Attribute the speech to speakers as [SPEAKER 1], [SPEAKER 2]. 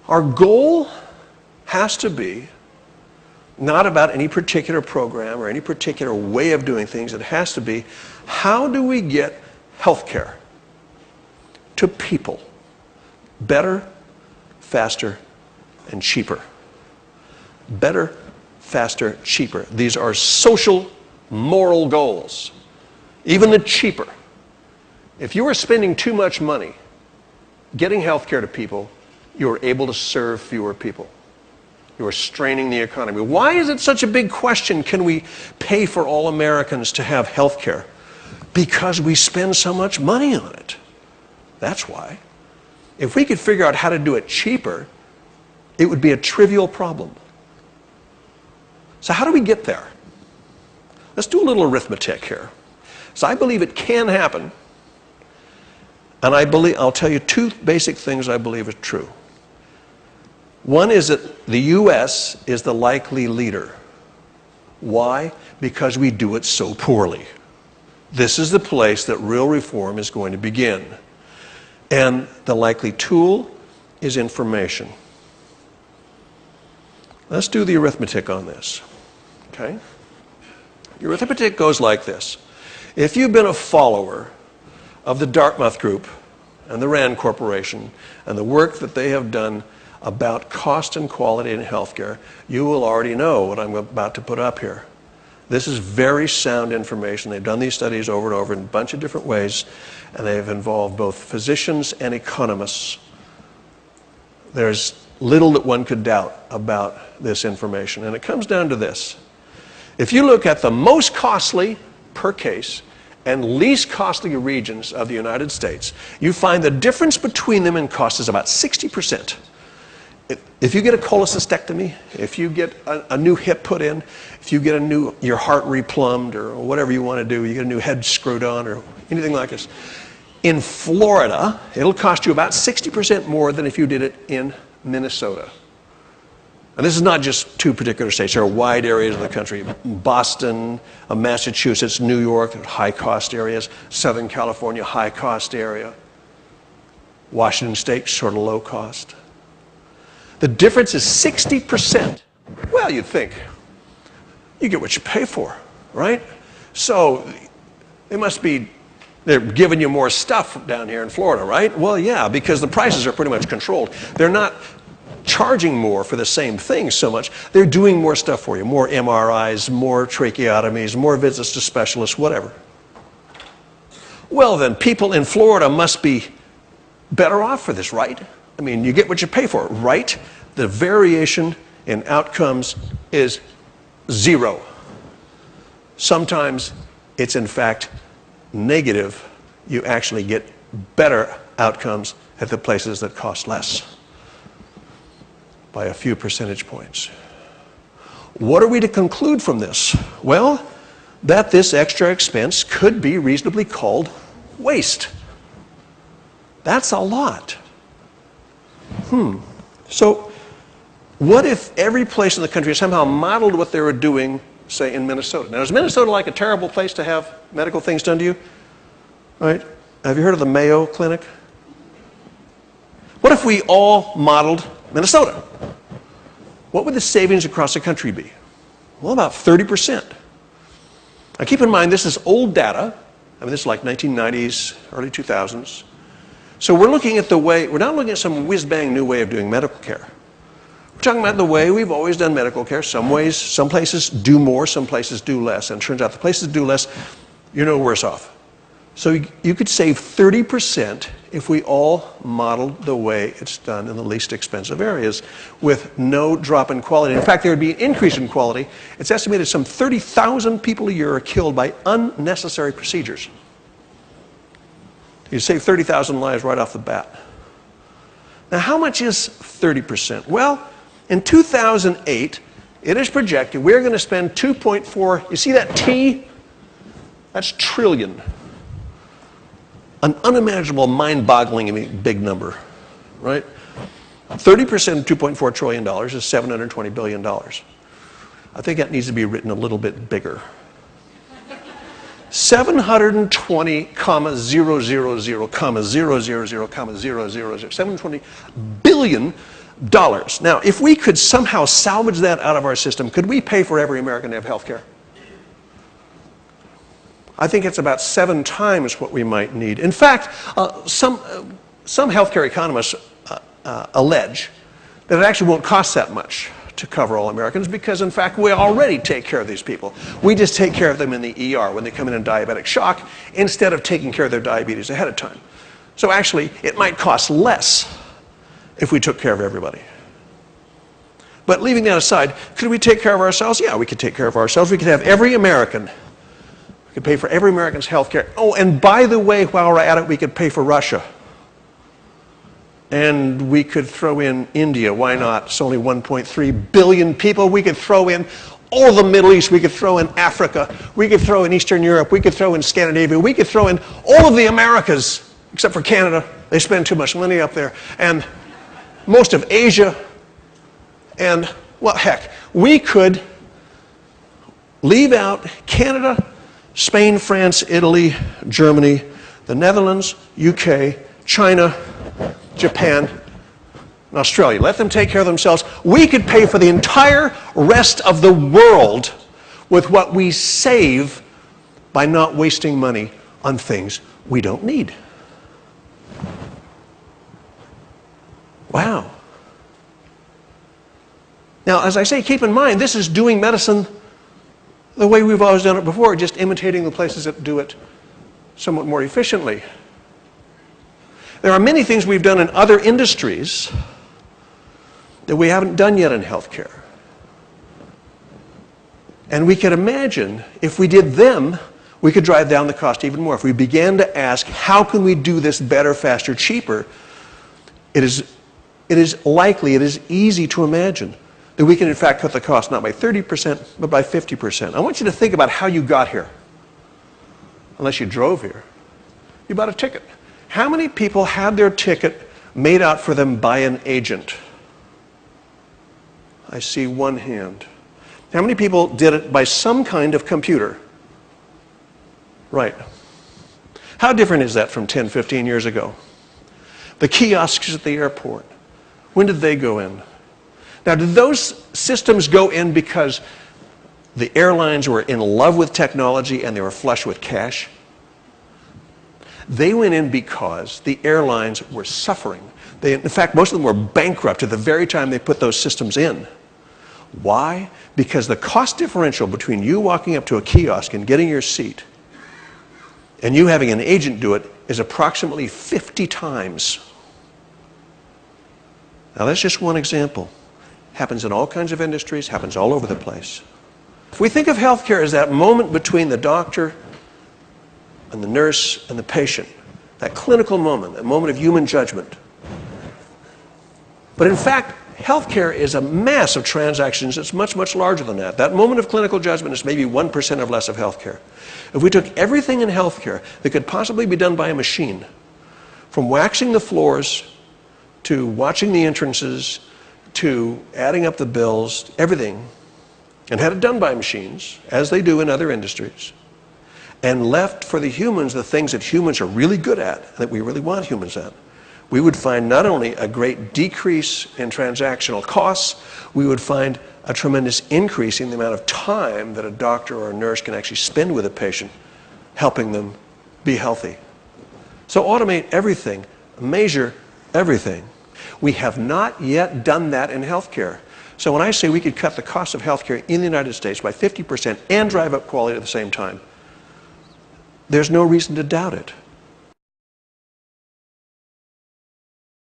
[SPEAKER 1] Our goal has to be not about any particular program or any particular way of doing things. It has to be, how do we get health care to people better, faster, and cheaper? Better, faster, cheaper. These are social, moral goals. Even the cheaper. If you are spending too much money getting health care to people, you are able to serve fewer people. You are straining the economy. Why is it such a big question? Can we pay for all Americans to have health care? Because we spend so much money on it. That's why. If we could figure out how to do it cheaper, it would be a trivial problem. So how do we get there? Let's do a little arithmetic here. So I believe it can happen, and I'll tell you two basic things I believe are true. One is that the U.S. is the likely leader. Why? Because we do it so poorly. This is the place that real reform is going to begin. And the likely tool is information. Let's do the arithmetic on this. Okay? The arithmetic goes like this. If you've been a follower of the Dartmouth Group and the RAND Corporation and the work that they have done about cost and quality in healthcare, you will already know what I'm about to put up here. This is very sound information. They've done these studies over and over in a bunch of different ways, and they've involved both physicians and economists. There's little that one could doubt about this information, and it comes down to this. If you look at the most costly per case and least costly regions of the United States, you find the difference between them in cost is about 60%. If you get a cholecystectomy, if you get a new hip put in, if you get your heart replumbed or whatever you want to do, you get a new head screwed on or anything like this, in Florida, it'll cost you about 60% more than if you did it in Minnesota. And this is not just two particular states. There are wide areas of the country. Boston, Massachusetts, New York, high-cost areas. Southern California, high-cost area. Washington State, sort of low cost. The difference is 60%. Well, you'd think, you get what you pay for, right? So they're giving you more stuff down here in Florida, right? Well, yeah, because the prices are pretty much controlled. They're not charging more for the same thing so much. They're doing more stuff for you, more MRIs, more tracheotomies, more visits to specialists, whatever. Well, then people in Florida must be better off for this, right? I mean, you get what you pay for, right? The variation in outcomes is zero. Sometimes it's in fact negative. You actually get better outcomes at the places that cost less by a few percentage points. What are we to conclude from this? Well, that this extra expense could be reasonably called waste. That's a lot. So what if every place in the country somehow modeled what they were doing, say, in Minnesota? Now, is Minnesota like a terrible place to have medical things done to you? Right? Have you heard of the Mayo Clinic? What if we all modeled Minnesota? What would the savings across the country be? Well, about 30%. Now, keep in mind, this is old data. I mean, this is like 1990s, early 2000s. So we're not looking at some whiz-bang new way of doing medical care. We're talking about the way we've always done medical care. Some places do more, some places do less. And it turns out the places that do less, you're no worse off. So you could save 30% if we all modeled the way it's done in the least expensive areas with no drop in quality. In fact, there would be an increase in quality. It's estimated some 30,000 people a year are killed by unnecessary procedures. You save 30,000 lives right off the bat. Now, how much is 30%? Well, in 2008, it is projected we're going to spend 2.4, you see that T? That's trillion. An unimaginable, mind-boggling big number, right? 30% of $2.4 trillion is $720 billion. I think that needs to be written a little bit bigger. 720,000,000,000, 720 billion Now, if we could somehow salvage that out of our system, could we pay for every American to have health care? I think it's about 7 times what we might need. In fact, some healthcare economists allege that it actually won't cost that much to cover all Americans because, in fact, we already take care of these people. We just take care of them in the ER when they come in diabetic shock instead of taking care of their diabetes ahead of time. So actually, it might cost less if we took care of everybody. But leaving that aside, could we take care of ourselves? Yeah, we could take care of ourselves. We could have every American. We could pay for every American's health care. Oh, and by the way, while we're at it, we could pay for Russia. And we could throw in India. Why not? It's only 1.3 billion people. We could throw in all the Middle East. We could throw in Africa. We could throw in Eastern Europe. We could throw in Scandinavia. We could throw in all of the Americas, except for Canada. They spend too much money up there. And most of Asia. And, well, heck, we could leave out Canada, Spain, France, Italy, Germany, the Netherlands, UK, China, Japan, and Australia. Let them take care of themselves. We could pay for the entire rest of the world with what we save by not wasting money on things we don't need. Wow. Now, as I say, keep in mind, this is doing medicine the way we've always done it before, just imitating the places that do it somewhat more efficiently. There are many things we've done in other industries that we haven't done yet in healthcare. And we could imagine if we did them, we could drive down the cost even more. If we began to ask, how can we do this better, faster, cheaper, it is easy to imagine that we can in fact cut the cost not by 30%, but by 50%. I want you to think about how you got here. Unless you drove here. You bought a ticket. How many people had their ticket made out for them by an agent? I see one hand. How many people did it by some kind of computer? Right. How different is that from 10, 15 years ago? The kiosks at the airport. When did they go in? Now, did those systems go in because the airlines were in love with technology and they were flush with cash? They went in because the airlines were suffering. In fact, most of them were bankrupt at the very time they put those systems in. Why? Because the cost differential between you walking up to a kiosk and getting your seat and you having an agent do it is approximately 50 times. Now, that's just one example. Happens in all kinds of industries, happens all over the place. If we think of healthcare as that moment between the doctor and the nurse and the patient, that clinical moment, that moment of human judgment. But in fact, healthcare is a mass of transactions that's much, much larger than that. That moment of clinical judgment is maybe 1% or less of healthcare. If we took everything in healthcare that could possibly be done by a machine, from waxing the floors to watching the entrances to adding up the bills, everything, and had it done by machines, as they do in other industries, and left for the humans the things that humans are really good at, that we really want humans at, we would find not only a great decrease in transactional costs, we would find a tremendous increase in the amount of time that a doctor or a nurse can actually spend with a patient, helping them be healthy. So automate everything, measure everything. We have not yet done that in healthcare. So when I say we could cut the cost of healthcare in the United States by 50% and drive up quality at the same time, there's no reason to doubt it.